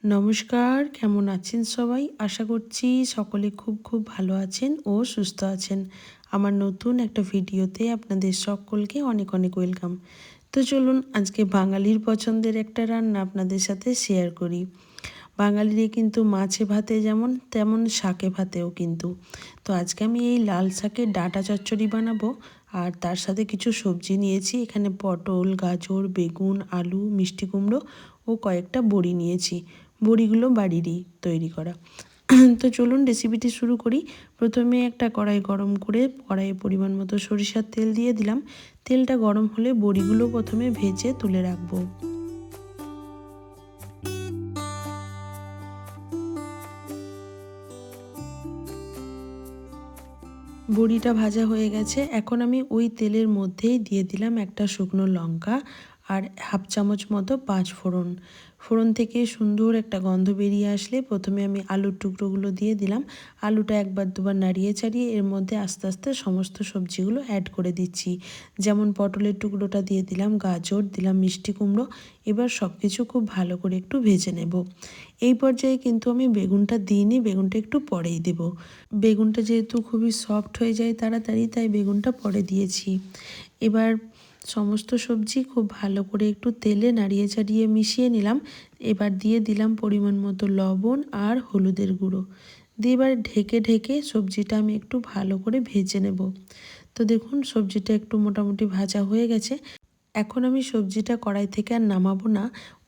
নমস্কার, কেমন আছেন সবাই? আশা করছি সকলে খুব খুব ভালো আছেন ও সুস্থ আছেন। আমার নতুন একটা ভিডিওতে আপনাদের সকলকে অনেক অনেক ওয়েলকাম। তো চলুন আজকে বাঙালির পছন্দের একটা রান্না আপনাদের সাথে শেয়ার করি। বাঙালিরা কিন্তু মাছে ভাতে যেমন তেমন শাকে ভাতেও কিন্তু। তো আজকে আমি এই লাল শাকের ডাঁটা চচ্চড়ি বানাবো। আর তার সাথে কিছু সবজি নিয়েছি, এখানে পটল, গাজর, বেগুন, আলু, মিষ্টি কুমড়ো ও কয়েকটা বড়ি নিয়েছি। বড়িগুলো বাড়িরই তৈরি করা। তো চলুন রেসিপিটি শুরু করি। প্রথমে একটা কড়াই গরম করে কড়াইয়ে পরিমাণ মতো সরিষার তেল দিয়ে দিলাম। তেলটা গরম হলে বড়িগুলো প্রথমে ভেজে তুলে রাখবো। বড়িটা ভাজা হয়ে গেছে, এখন আমি ওই তেলের মধ্যেই দিয়ে দিলাম একটা শুকনো লঙ্কা আর হাফ চামচ মতো পাঁচ ফোড়ন। ফোড়ন থেকে সুন্দর একটা গন্ধ বেরিয়ে আসলে প্রথমে আমি আলুর টুকরোগুলো দিয়ে দিলাম। আলুটা একবার দুবার নাড়িয়ে চাড়িয়ে এর মধ্যে আস্তে আস্তে সমস্ত সবজিগুলো অ্যাড করে দিচ্ছি। যেমন পটলের টুকরোটা দিয়ে দিলাম, গাজর দিলাম, মিষ্টি কুমড়ো। এবার সব কিছু খুব ভালো করে একটু ভেজে নেব। এই পর্যায়ে কিন্তু আমি বেগুনটা দিইনি, বেগুনটা একটু পরেই দেব। বেগুনটা যেহেতু খুবই সফট হয়ে যায় তাড়াতাড়ি, তাই বেগুনটা পরে দিয়েছি। এবার সমস্ত সবজি খুব ভালো করে একটু তেলে নাড়িয়ে চাড়িয়ে মিশিয়ে নিলাম। এবার দিয়ে দিলাম পরিমাণ মতো লবণ আর হলুদের গুঁড়ো দিয়ে এবার ঢেকে ঢেকে সবজিটা আমি একটু ভালো করে ভেজে নেব। তো দেখুন সবজিটা একটু মোটামুটি ভাজা হয়ে গেছে। এখন আমি সবজিটা কড়াই থেকে আর নামাবো না,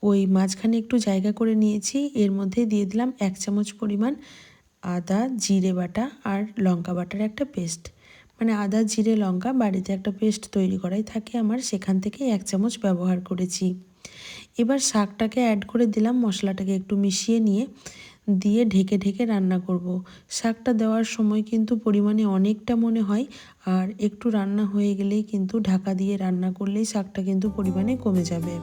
ওই মাঝখানে একটু জায়গা করে নিয়েছি। এর মধ্যে দিয়ে দিলাম 1 চামচ পরিমাণ আদা জিরে বাটা আর লঙ্কা বাটার একটা পেস্ট। মানে আদা জিরে লঙ্কা বাড়িতে একটা পেস্ট তৈরি করাই থাকে আমার, সেখান থেকে 1 চামচ ব্যবহার করেছি। এবার শাকটাকে অ্যাড করে দিলাম, মশলাটাকে একটু মিশিয়ে নিয়ে দিয়ে ঢেকে ঢেকে রান্না করব। শাকটা দেওয়ার সময় কিন্তু পরিমাণে অনেকটা মনে হয়, আর একটু রান্না হয়ে গেলেই কিন্তু ঢাকা দিয়ে রান্না করলেই শাকটা কিন্তু পরিমাণে কমে যাবে।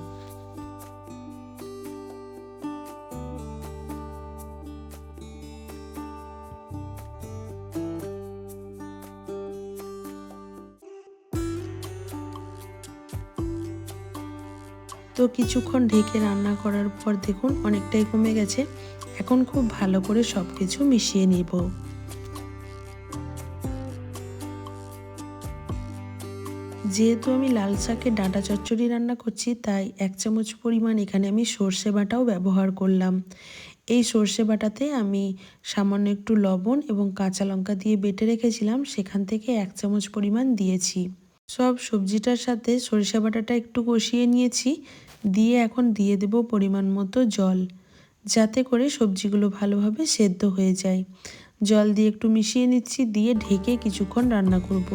তো কিছুক্ষণ ঢেকে রান্না করার পর দেখুন অনেকটাই কমে গেছে। এখন খুব ভালো করে সব কিছু মিশিয়ে নিব। যেহেতু আমি লাল শাকের ডাঁটা চচ্চড়ি রান্না করছি, তাই 1 চামচ পরিমাণ এখানে আমি সর্ষে বাটাও ব্যবহার করলাম। এই সর্ষে বাটাতে আমি সামান্য একটু লবণ এবং কাঁচা লঙ্কা দিয়ে বেটে রেখেছিলাম, সেখান থেকে 1 চামচ পরিমাণ দিয়েছি। সব সবজিটার সাথে সরিষা বাটাটা একটু কষিয়ে নিয়েছি, দিয়ে এখন দিয়ে দেব পরিমাণ মতো জল, যাতে করে সবজিগুলো ভালোভাবে সেদ্ধ হয়ে যায়। জল দিয়ে একটু মিশিয়ে নিচ্ছি, দিয়ে ঢেকে কিছুক্ষণ রান্না করব।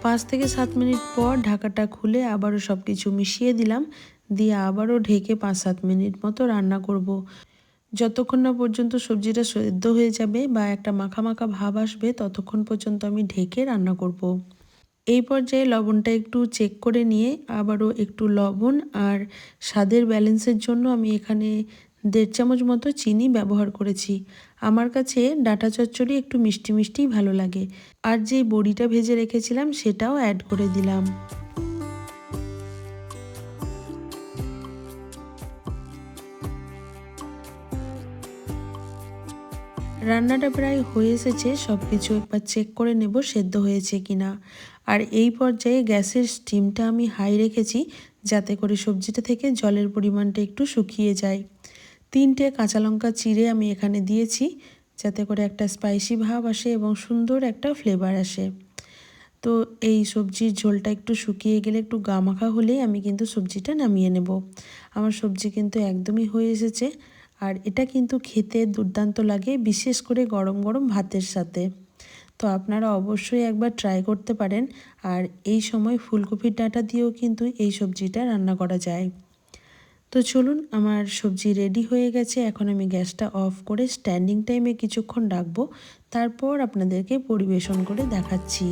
5 থেকে 7 মিনিট পর ঢাকাটা খুলে আবারও সব কিছু মিশিয়ে দিলাম, দিয়ে আবারও ঢেকে 5-7 মিনিট মতো রান্না করব। যতক্ষণ না পর্যন্ত সবজিটা সেদ্ধ হয়ে যাবে বা একটা মাখা মাখা ভাব আসবে, ততক্ষণ পর্যন্ত আমি ঢেকে রান্না করব। এই পর্যায়ে লবণটা একটু চেক করে নিয়ে আবারও একটু লবণ আর স্বাদের ব্যালেন্সের জন্য আমি এখানে 1.5 চামচ মতো চিনি ব্যবহার করেছি। আমার কাছে ডাঁটা চচ্চড়ি একটু মিষ্টি মিষ্টিই ভালো লাগে। আর যে বড়িটা ভেজে রেখেছিলাম সেটাও অ্যাড করে দিলাম। রান্নাটা প্রায় হয়ে এসেছে, সব কিছু একবার চেক করে নেব সেদ্ধ হয়েছে কিনা। আর এই পর্যায়ে গ্যাসের স্টিমটা আমি হাই রেখেছি, যাতে করে সবজিটা থেকে জলের পরিমাণটা একটু শুকিয়ে যায়। 3টে কাঁচা লঙ্কা চিড়ে আমি এখানে দিয়েছি, যাতে করে একটা স্পাইসি ভাব আসে এবং সুন্দর একটা ফ্লেভার আসে। তো এই সবজির ঝোলটা একটু শুকিয়ে গেলে, একটু গামাখা হলেই আমি কিন্তু সবজিটা নামিয়ে নেব। আমার সবজি কিন্তু একদমই হয়ে এসেছে। আর এটা কিন্তু খেতে দুর্দান্ত লাগে, বিশেষ করে গরম গরম ভাতের সাথে। তো আপনারা অবশ্যই একবার ট্রাই করতে পারেন। আর এই সময় ফুলকপির ডাঁটা দিয়েও কিন্তু এই সবজিটা রান্না করা যায়। তো চলুন, আমার সবজি রেডি হয়ে গেছে। এখন আমি গ্যাসটা অফ করে স্ট্যান্ডিং টাইমে কিছুক্ষণ রাখবো, তারপর আপনাদেরকে পরিবেশন করে দেখাচ্ছি।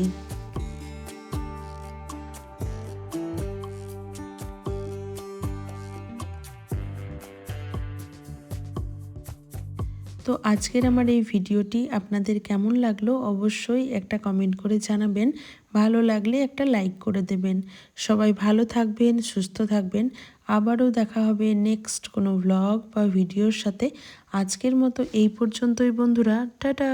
তো তো আজকের আমার এই ভিডিওটি আপনাদের কেমন লাগলো অবশ্যই একটা কমেন্ট করে জানাবেন। ভালো লাগলে একটা লাইক করে দেবেন। সবাই ভালো থাকবেন, সুস্থ থাকবেন। আবারও দেখা হবে নেক্সট কোনো ভ্লগ বা ভিডিওর সাথে। আজকের মতো এই পর্যন্তই বন্ধুরা, টাটা।